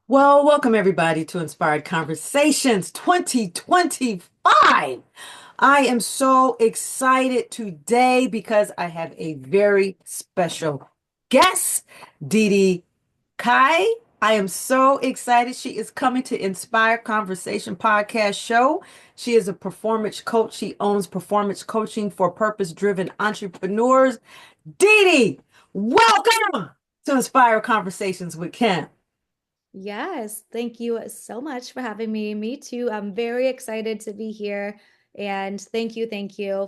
Well, welcome everybody to Inspired Conversations 2025. I am so excited today because I have a very special guest, DeDee Cai. I am so excited. She is coming to Inspire Conversation podcast show. She is a performance coach. She owns performance coaching for purpose-driven entrepreneurs. DeDee, welcome to Inspire Conversations with Kim. Yes, thank you so much for having me. Me too. I'm very excited to be here. And thank you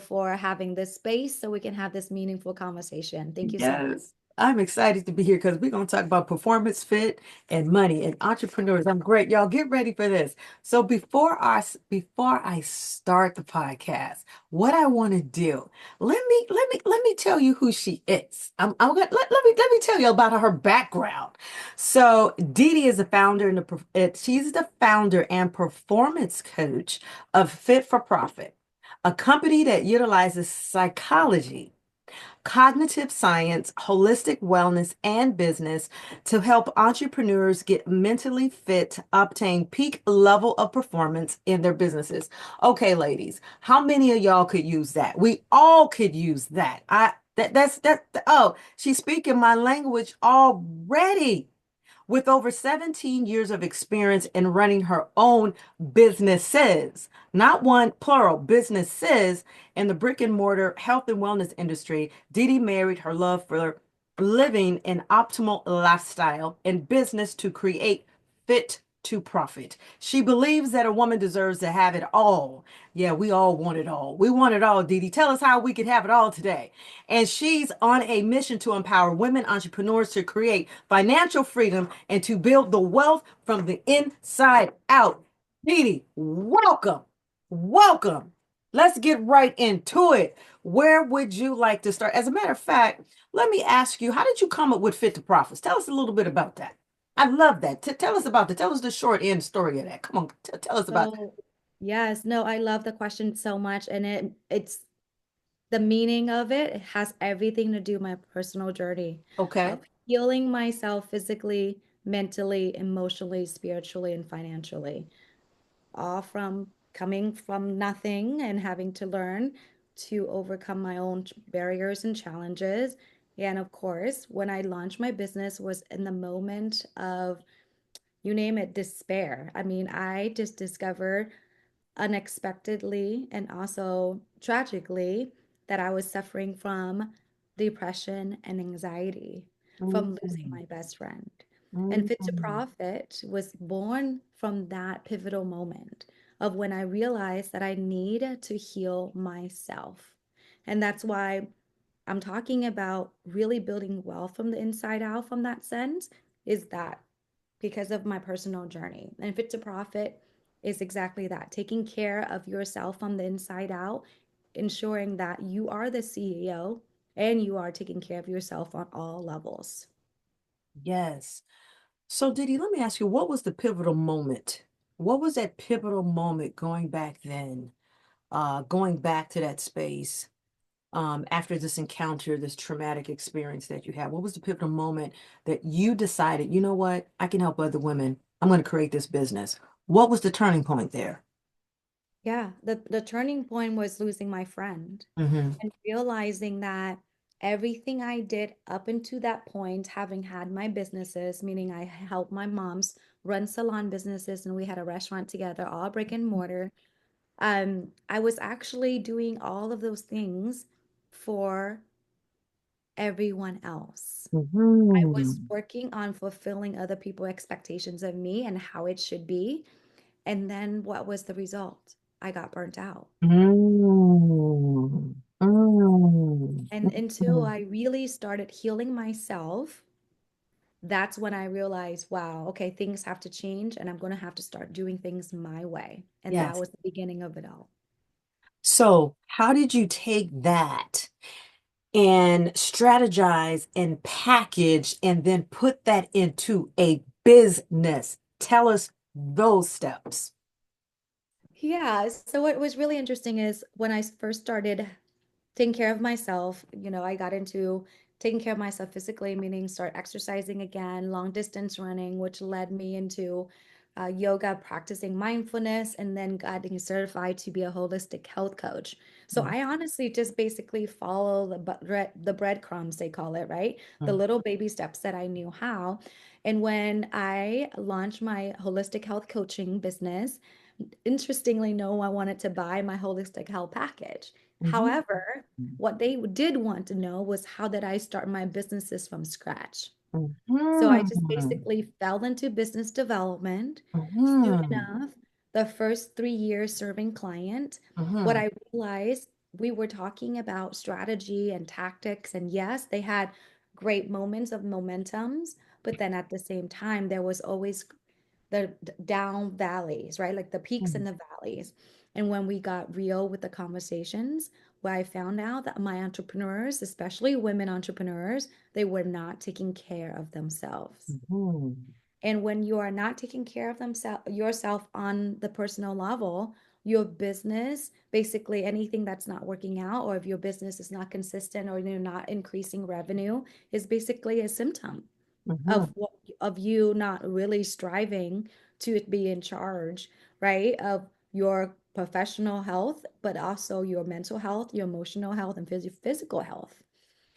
for having this space so we can have this meaningful conversation. Thank you so much. Yes, I'm excited to be here because we're going to talk about performance fit and money and entrepreneurs. I'm great. Y'all get ready for this. So before I start the podcast, what I want to do, let me tell you who she is. I'm gonna let me tell you about her background. So Dee is the founder and she's the founder and performance coach of Fit for Profit, a company that utilizes psychology, cognitive science, holistic wellness, and business to help entrepreneurs get mentally fit to obtain peak level of performance in their businesses. Okay, ladies, how many of y'all could use that? We all could use that. Oh, she's speaking my language already. With over 17 years of experience in running her own businesses, not one, plural, businesses in the brick and mortar health and wellness industry, DeDee married her love for living an optimal lifestyle and business to create fit to profit. She believes that a woman deserves to have it all. Yeah, we all want it all. We want it all, DeDee. Tell us how we could have it all today. And she's on a mission to empower women entrepreneurs to create financial freedom and to build the wealth from the inside out. DeDee, welcome. Welcome. Let's get right into it. Where would you like to start? As a matter of fact, let me ask you, how did you come up with Fit to Profits? Tell us a little bit about that. I love that. Tell us about that. Tell us the short end story of that. Come on, tell us about that. So, yes, no, I love the question so much. And it's the meaning of it has everything to do with my personal journey Okay. of healing myself physically, mentally, emotionally, spiritually, and financially. All from coming from nothing and having to learn to overcome my own barriers and challenges. And of course, when I launched my business was in the moment of, you name it, despair. I mean, I just discovered unexpectedly and also tragically that I was suffering from depression and anxiety from losing Mm, my best friend. And Fit to mm, Profit was born from that pivotal moment of when I realized that I need to heal myself. And that's why I'm talking about really building wealth from the inside out from that sense is that because of my personal journey. And Fit to Profit is exactly that, taking care of yourself from the inside out, ensuring that you are the CEO and you are taking care of yourself on all levels. yes. So, Diddy, let me ask you, what was the pivotal moment? What was that pivotal moment going back then, going back to that space, after this encounter, this traumatic experience that you had? What was the pivotal moment that you decided, you know what, I can help other women. I'm going to create this business. What was the turning point there? Yeah, the turning point was losing my friend Hmm. and realizing that everything I did up until that point, having had my businesses, meaning I helped my moms run salon businesses and we had a restaurant together, all brick and mortar. I was actually doing all of those things for everyone else. I was Hmm. working on fulfilling other people's expectations of me and how it should be. And then what was the result? I got burnt out. Mm. Mm. And until I really started healing myself, that's when I realized, wow, okay, things have to change and I'm going to have to start doing things my way. And that Yes. was the beginning of it all. So, how did you take that and strategize and package and then put that into a business? Tell us those steps. Yeah. So what was really interesting is when I first started taking care of myself, I got into taking care of myself physically, meaning start exercising again, long distance running, which led me into yoga, practicing mindfulness, and then getting certified to be a holistic health coach. So Mm, I honestly just basically follow the breadcrumbs, they call it, right? The mm, little baby steps that I knew how. And when I launched my holistic health coaching business, interestingly, no one wanted to buy my holistic health package. mhm, However, what they did want to know was how did I start my businesses from scratch? So I just mhm, basically fell into business development. Soon mhm, enough, the first 3 years serving client, what mhm, I realized we were talking about strategy and tactics, and yes, they had great moments of momentums, but then at the same time, there was always the down valleys, right? Like the peaks mhm, and the valleys. And when we got real with the conversations, where I found out that my entrepreneurs, especially women entrepreneurs, they were not taking care of themselves. mhm, And when you are not taking care of themselves yourself on the personal level, your business, basically anything that's not working out, or if your business is not consistent or you're not increasing revenue, is basically a symptom mhm, of of you not really striving to be in charge, right? Of your professional health, but also your mental health, your emotional health, and physical health.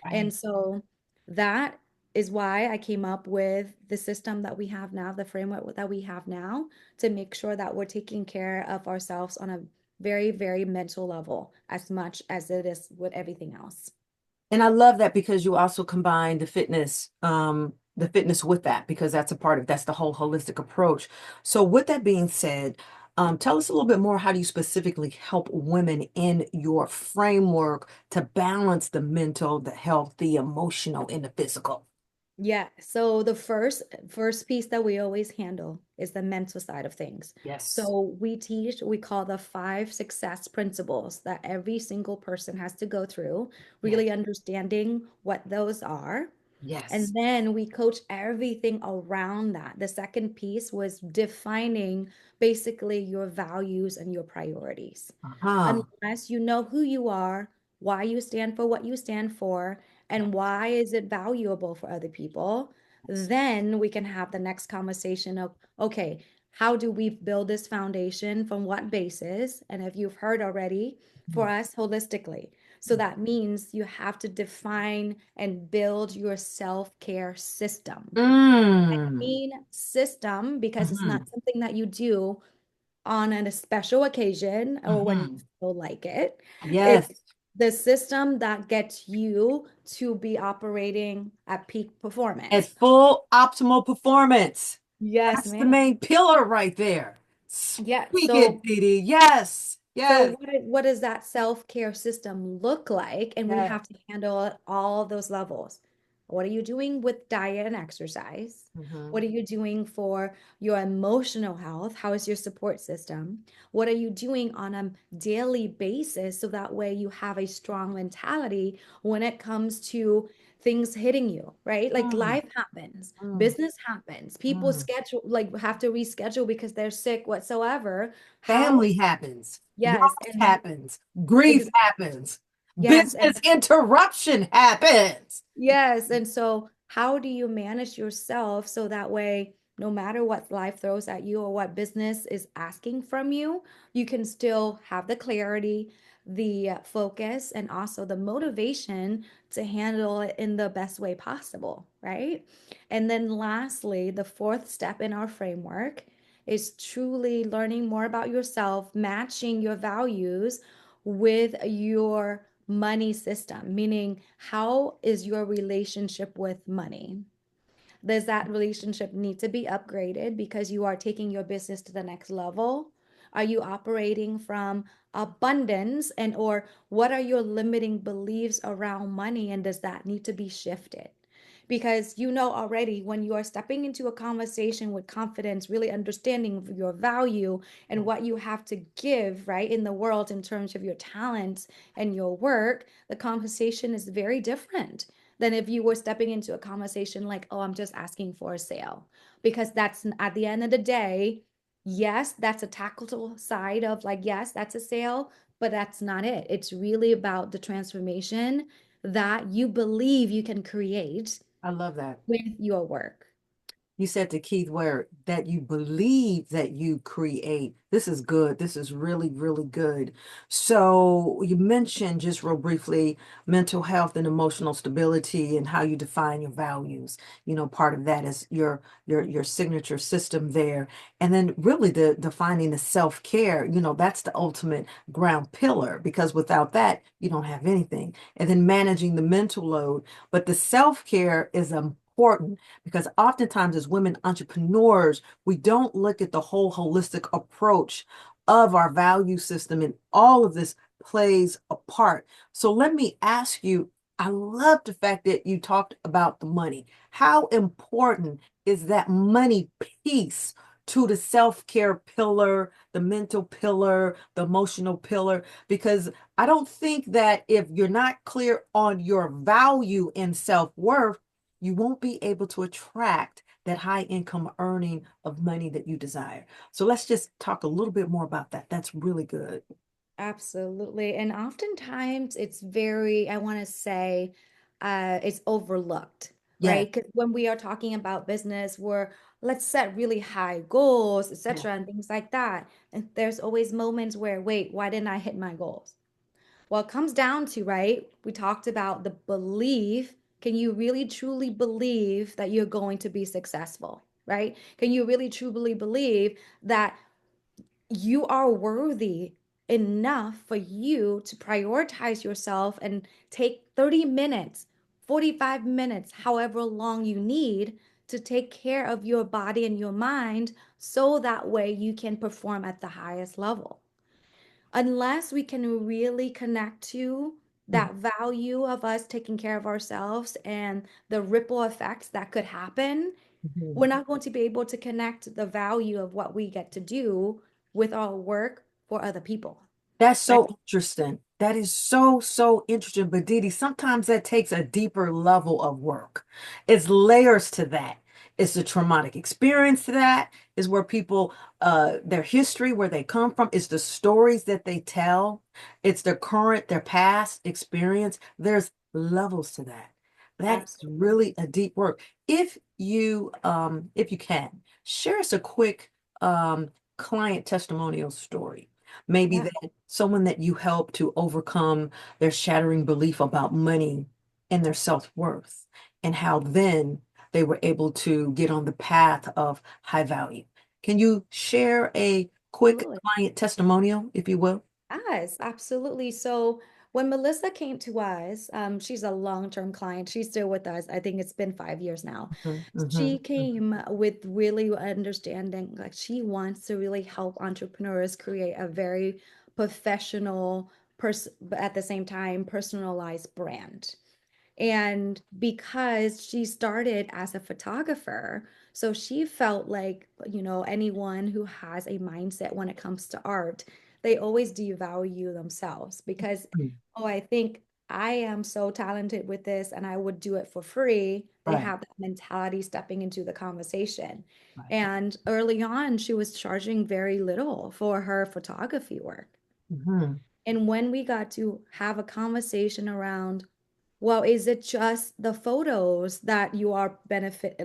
right. And so that is why I came up with the system that we have now, the framework that we have now, to make sure that we're taking care of ourselves on a very, very mental level as much as it is with everything else. And I love that because you also combine the fitness with that, because that's the whole holistic approach. So with that being said, tell us a little bit more. How do you specifically help women in your framework to balance the mental, the health, the emotional, and the physical? Yeah, so the first piece that we always handle is the mental side of things. Yes. So we call the 5 success principles that every single person has to go through, Yes. really understanding what those are. Yes. And then we coach everything around that. The second piece was defining basically your values and your priorities. Uh-huh. Unless you know who you are, why you stand for what you stand for, Yes. and why is it valuable for other people, then we can have the next conversation of, okay, how do we build this foundation from what basis? And if you've heard already, for us holistically. So that means you have to define and build your self-care system. Mm. Mean system because it's Mm-hmm. not something that you do on a special occasion or when you Mm-hmm. feel like it. Yes. It's the system that gets you to be operating at peak At performance. full optimal performance. Yes, That's the ma'am. main pillar right there. Yeah. Speak it, So DeDee. Yes. So Yes. what does that self-care system look like? And we Yes. have to handle at all those levels. What are you doing with diet and exercise? Mm-hmm. What are you doing for your emotional health? How is your support system? What are you doing on a daily basis so that way you have a strong mentality when it comes to things hitting you, right? Like Mm, life happens, mm, business happens, people mm. schedule like have to reschedule because they're sick whatsoever. How Family happens. Yes, Loss and happens. Grief ex happens. yes, and Business interruption happens. yes, and so how do you manage yourself so that way, no matter what life throws at you or what business is asking from you, you can still have the clarity, the focus, and also the motivation to handle it in the best way possible, right? And then lastly, the fourth step in our framework is truly learning more about yourself, matching your values with your money system, meaning how is your relationship with money? Does that relationship need to be upgraded because you are taking your business to the next level? Are you operating from abundance and or what are your limiting beliefs around money and does that need to be shifted? Because you know already when you are stepping into a conversation with confidence, really understanding your value and what you have to give, right, in the world in terms of your talents and your work, the conversation is very different than if you were stepping into a conversation like, oh, I'm just asking for a sale. Because that's at the end of the day, yes, that's a tactical side of like, yes, that's a sale, but that's not it. It's really about the transformation that you believe you can create I love that. with your work. You said to Keith Ware that you believe that you create. This is good. This is really, really good. So you mentioned just real briefly mental health and emotional stability and how you define your values. Part of that is your signature system there. And then really the defining the self-care, that's the ultimate ground pillar because without that, you don't have anything. And then managing the mental load. But the self-care is important because oftentimes as women entrepreneurs, we don't look at the whole holistic approach of our value system, and all of this plays a part. So let me ask you, I love the fact that you talked about the money. How important is that money piece to the self-care pillar, the mental pillar, the emotional pillar? Because I don't think that if you're not clear on your value and self-worth, you won't be able to attract that high income earning of money that you desire. So let's just talk a little bit more about that. That's really good. Absolutely. And oftentimes it's very, I want to say, it's overlooked, Yeah. right? Because when we are talking about business, let's set really high goals, Yeah. etc., and things like that. And there's always moments where, wait, why didn't I hit my goals? Well, it comes down to, right? We talked about the belief. Can you really truly believe that you're going to be successful, right? Can you really truly believe that you are worthy enough for you to prioritize yourself and take 30 minutes, 45 minutes, however long you need to take care of your body and your mind so that way you can perform at the highest level? Unless we can really connect to that value of us taking care of ourselves and the ripple effects that could happen, Mhm. we're not going to be able to connect the value of what we get to do with our work for other people, That's right? so interesting. That is so, so interesting. But Didi, sometimes that takes a deeper level of work. It's layers to that. It's the traumatic experience to that, is where people, their history, where they come from, it's the stories that they tell, it's their current, their past experience. There's levels to that. That is Absolutely. really a deep work. If you can, share us a quick client testimonial story. Maybe Yeah. that someone that you help to overcome their shattering belief about money and their self-worth, and how then they were able to get on the path of high value. Can you share a quick Absolutely. client testimonial, if you will? Yes, absolutely. So when Melissa came to us, she's a long-term client. She's still with us. I think it's been 5 years now. Mhm, She mhm, came with really understanding, like she wants to really help entrepreneurs create a very professional, but at the same time, personalized brand. And because she started as a photographer, so she felt like, anyone who has a mindset when it comes to art, they always devalue themselves because, mhm. oh, I think I am so talented with this and I would do it for free. They Right, have that mentality stepping into the conversation. right. And early on, she was charging very little for her photography work. Mhm, And when we got to have a conversation around, well, is it just the photos that you are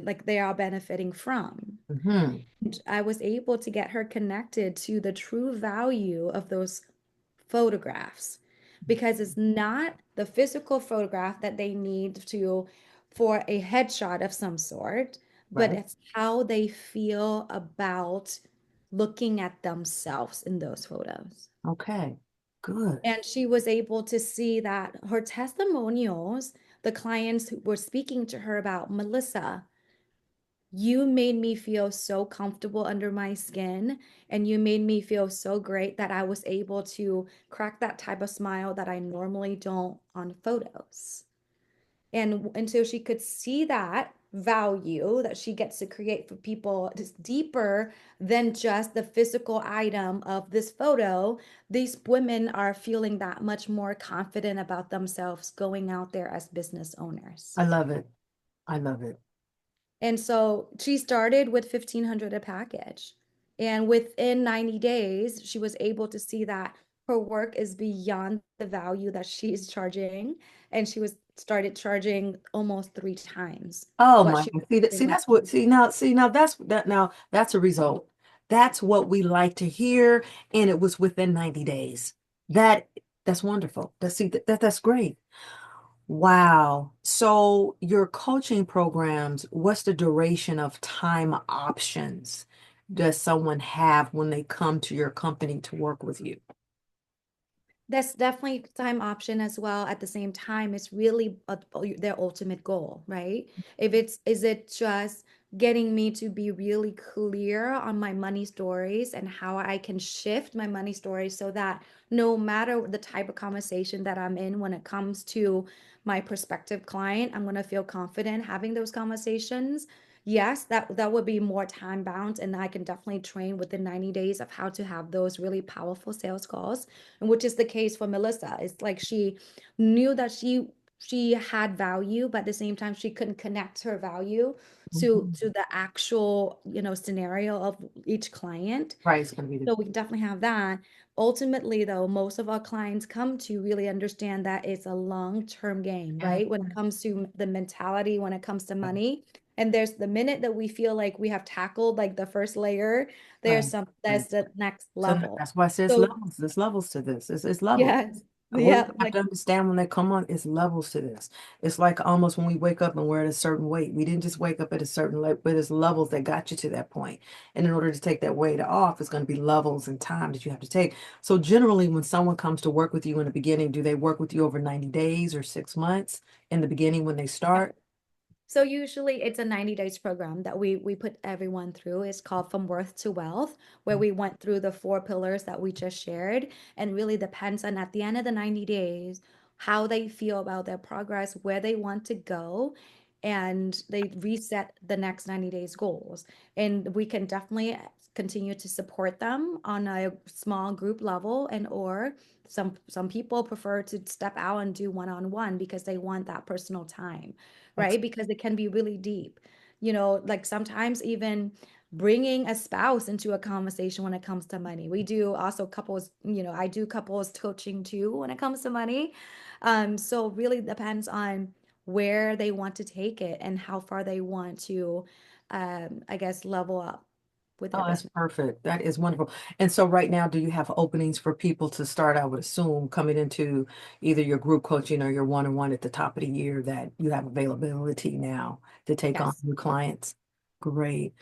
like they are benefiting from? mhm. And I was able to get her connected to the true value of those photographs because it's not the physical photograph that they need to for a headshot of some sort, but Right. it's how they feel about looking at themselves in those photos. Okay. Good. And she was able to see that her testimonials, the clients who were speaking to her about, Melissa, you made me feel so comfortable under my skin, and you made me feel so great that I was able to crack that type of smile that I normally don't on photos. And until she could see that value that she gets to create for people is deeper than just the physical item of this photo, these women are feeling that much more confident about themselves going out there as business owners. I love it. I love it. And so she started with 1,500 a package. And within 90 days, she was able to see that her work is beyond the value that she's charging, and she was started charging almost 3 times Oh what my, she was see, charging. that's what, see, now that's a result. That's what we like to hear. And it was within 90 days. That, that's wonderful. That's great. Wow. So your coaching programs, what's the duration of time options does someone have when they come to your company to work with you? That's definitely time option as well. At the same time, it's really their ultimate goal, right? If it's, is it just getting me to be really clear on my money stories and how I can shift my money stories so that no matter the type of conversation that I'm in when it comes to my prospective client, I'm going to feel confident having those conversations. Yes, that would be more time bound, and I can definitely train within 90 days of how to have those really powerful sales calls, and which is the case for Melissa. It's like she knew that she had value, but at the same time she couldn't connect her value Mhm. to the actual, scenario of each client. Right, it's going to be So we definitely have that. Ultimately, though, most of our clients come to really understand that it's a long-term game, the right? When it comes to the mentality, when it comes to money. And there's the minute that we feel like we have tackled like the first layer, right, right. there's the next So level. that's why I say it's So levels. There's levels to this. It's levels. yes, And what yeah, we have like to understand when they come on is levels to this. It's like almost when we wake up and we're at a certain weight. We didn't just wake up at a certain level, but there's levels that got you to that point. And in order to take that weight off, it's going to be levels and time that you have to take. So generally, when someone comes to work with you in the beginning, do they work with you over 90 days or 6 months in the beginning when they start? so usually it's a 90 days program that we put everyone through. It's called From Worth to Wealth, where we went through the 4 pillars that we just shared, and really depends on at the end of the 90 days how they feel about their progress, where they want to go, and they reset the next 90 days goals. And we can definitely continue to support them on a small group level, and or some people prefer to step out and do one-on-one because they want that personal time, right? Because it can be really deep. Like sometimes even bringing a spouse into a conversation when it comes to money. We do also couples, I do couples coaching too when it comes to money. So it really depends on where they want to take it and how far they want to, I guess, level up with their Oh, that's business. perfect. That is wonderful. And so right now, do you have openings for people to start, I would assume, coming into either your group coaching or your one-on-one at the top of the year that you have availability now to take on Yes. new clients? Great.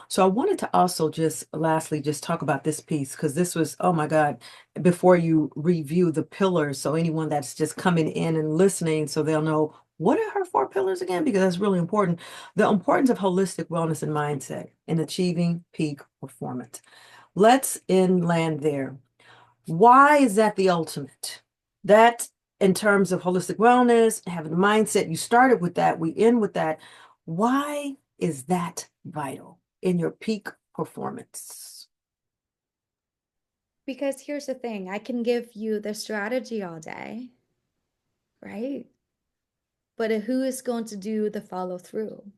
So I wanted to also just lastly just talk about this piece because this was, oh my God, before you review the pillars. So anyone that's just coming in and listening, so they'll know what are her 4 pillars again, because that's really important. The importance of holistic wellness and mindset in achieving peak performance. Let's land there. Why is that the ultimate? That in terms of holistic wellness, having a mindset, you started with that, we end with that. Why is that vital in your peak performance? Because here's the thing, I can give you the strategy all day, right? But who is going to do the follow through?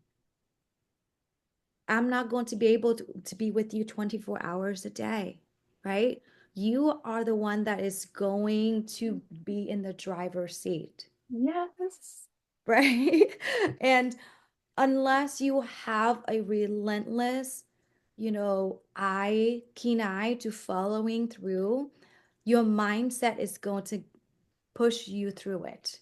I'm not going to be able to be with you 24 hours a day, right? You are the one that is going to be in the driver's seat, Yes. right? And unless you have a relentless, keen eye to following through, your mindset is going to push you through it,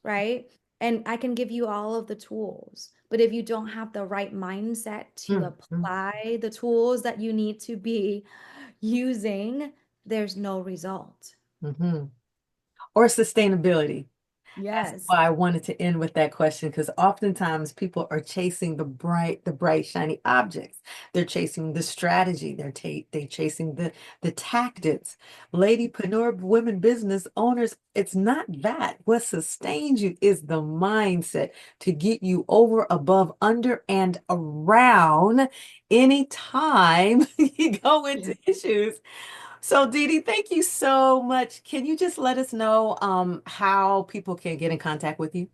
right? And I can give you all of the tools, but if you don't have the right mindset to Mm-hmm. apply the tools that you need to be using, there's no result. Mm-hmm. Or sustainability. That's Yes. why I wanted to end with that question because oftentimes people are chasing the bright, shiny objects. They're chasing the strategy. They're chasing the tactics. Ladypreneur women business owners, it's not that. What sustains you is the mindset to get you over, above, under, and around anytime you go Yeah. into issues. So, DeDee, thank you so much. Can you just let us know how people can get in contact with you?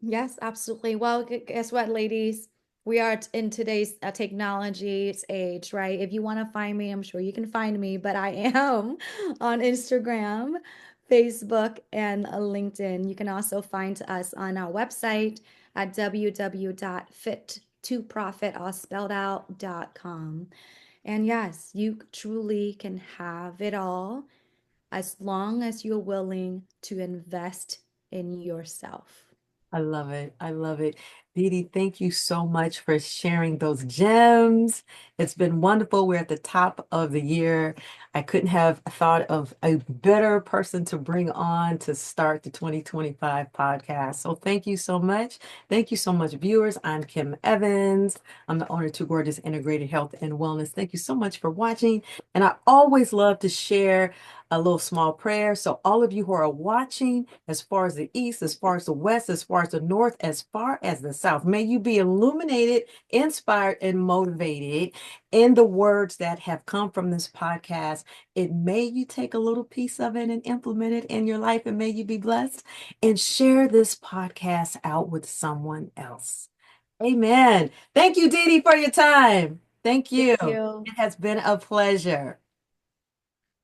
Yes, absolutely. Well, guess what, ladies? We are in today's technology's age, right? If you want to find me, I'm sure you can find me, but I am on Instagram, Facebook, and LinkedIn. You can also find us on our website at www.fit2profit, all spelled out.com. And yes, you truly can have it all as long as you're willing to invest in yourself. I love it. I love it. DeDee, thank you so much for sharing those gems. It's been wonderful. We're at the top of the year. I couldn't have thought of a better person to bring on to start the 2025 podcast. So thank you so much. Thank you so much, viewers. I'm Kim Evans. I'm the owner of Two Gorgeous Integrated Health and Wellness. Thank you so much for watching. And I always love to share a little small prayer. So all of you who are watching, as far as the east, as far as the west, as far as the north, as far as the south, may you be illuminated, inspired, and motivated in the words that have come from this podcast. It may you take a little piece of it and implement it in your life, and may you be blessed, and share this podcast out with someone else. Amen. Thank you, DeDee, for your time. Thank you. Thank you. It has been a pleasure.